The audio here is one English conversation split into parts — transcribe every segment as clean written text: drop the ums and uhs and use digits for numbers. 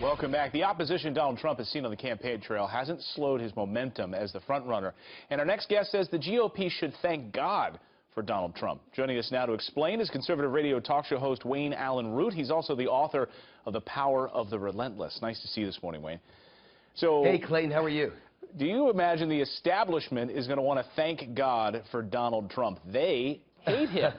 Welcome back. The opposition Donald Trump has seen on the campaign trail hasn't slowed his momentum as the frontrunner. And our next guest says the GOP should thank God for Donald Trump. Joining us now to explain is conservative radio talk show host Allyn Root. He's also the author of The Power of the Relentless. Nice to see you this morning, Wayne. So, hey, Clayton, how are you? Do you imagine the establishment is going to want to thank God for Donald Trump? They hate him.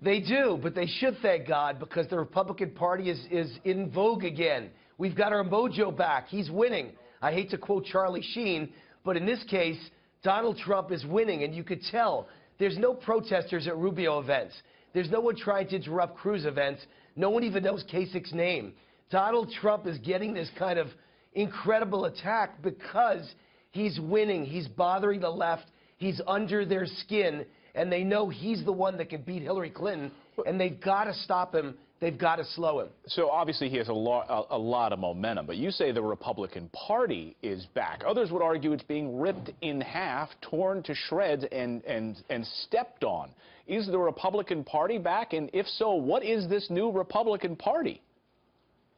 They do, but they should thank God because the Republican Party is in vogue again. We've got our mojo back. He's winning. I hate to quote Charlie Sheen, but in this case, Donald Trump is winning, and you could tell there's no protesters at Rubio events. There's no one trying to interrupt Cruz events. No one even knows Kasich's name. Donald Trump is getting this kind of incredible attack because he's winning. He's bothering the left. He's under their skin. And they know he's the one that can beat Hillary Clinton, and they've got to stop him. They've got to slow him. So obviously he has a lot of momentum, but you say the Republican Party is back. Others would argue it's being ripped in half, torn to shreds, and stepped on. Is the Republican Party back? And if so, what is this new Republican Party?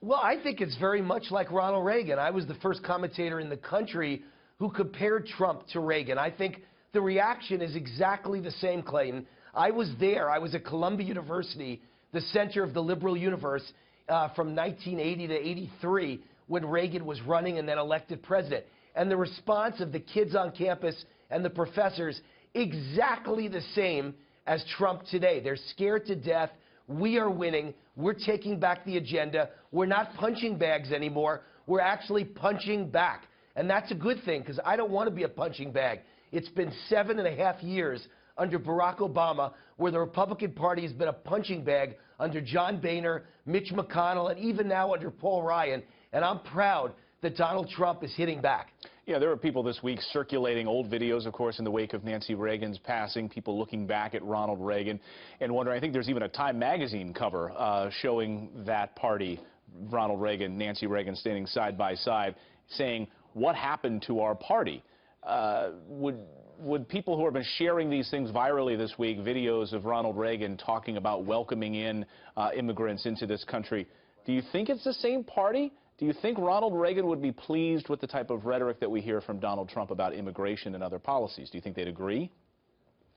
Well, I think it's very much like Ronald Reagan. I was the first commentator in the country who compared Trump to Reagan. I think the reaction is exactly the same, Clayton. I was there. I was at Columbia University, the center of the liberal universe, from 1980 to 83, when Reagan was running and then elected president. And the response of the kids on campus and the professors, exactly the same as Trump today. They're scared to death. We are winning. We're taking back the agenda. We're not punching bags anymore. We're actually punching back. And that's a good thing, because I don't want to be a punching bag. It's been 7.5 years under Barack Obama where the Republican Party has been a punching bag under John Boehner, Mitch McConnell, and even now under Paul Ryan. And I'm proud that Donald Trump is hitting back. Yeah, there were people this week circulating old videos, of course, in the wake of Nancy Reagan's passing, people looking back at Ronald Reagan and wondering, I think there's even a Time magazine cover showing that party, Ronald Reagan, Nancy Reagan standing side by side, saying, what happened to our party? Would people who have been sharing these things virally this week, videos of Ronald Reagan talking about welcoming in immigrants into this country, do you think it's the same party? Do you think Ronald Reagan would be pleased with the type of rhetoric that we hear from Donald Trump about immigration and other policies? Do you think they'd agree?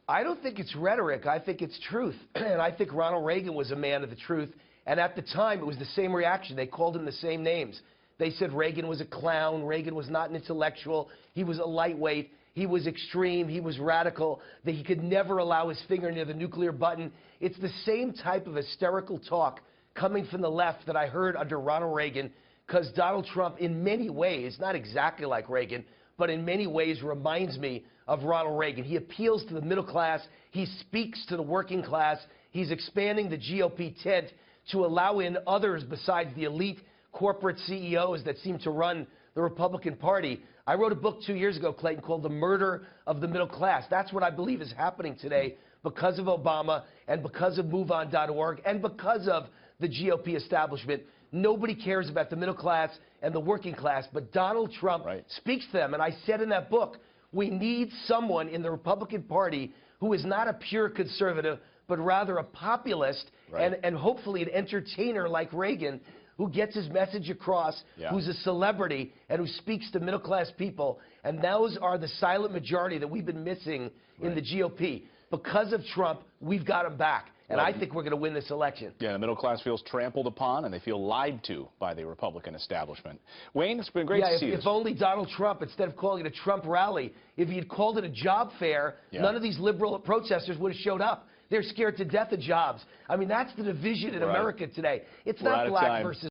I don't think it's rhetoric. I think it's truth. And I think Ronald Reagan was a man of the truth. And at the time, it was the same reaction. They called him the same names. They said Reagan was a clown. Reagan was not an intellectual. He was a lightweight. He was extreme. He was radical. That he could never allow his finger near the nuclear button. It's the same type of hysterical talk coming from the left that I heard under Ronald Reagan, because Donald Trump, in many ways, not exactly like Reagan, but in many ways reminds me of Ronald Reagan. He appeals to the middle class. He speaks to the working class. He's expanding the GOP tent to allow in others besides the elite corporate CEOs that seem to run the Republican Party. I wrote a book 2 years ago, Clayton, called The Murder of the Middle Class. That's what I believe is happening today because of Obama and because of MoveOn.org and because of the GOP establishment. Nobody cares about the middle class and the working class, but Donald Trump speaks to them. And I said in that book, we need someone in the Republican Party who is not a pure conservative, but rather a populist and hopefully an entertainer like Reagan, who gets his message across, who's a celebrity, and who speaks to middle-class people. And those are the silent majority that we've been missing in the GOP. Because of Trump, we've got him back. And I think we're going to win this election. Yeah, the middle class feels trampled upon, and they feel lied to by the Republican establishment. Wayne, it's been great to see you. If only Donald Trump, instead of calling it a Trump rally, if he had called it a job fair, none of these liberal protesters would have showed up. They're scared to death of jobs. I mean, that's the division in America today. It's not black versus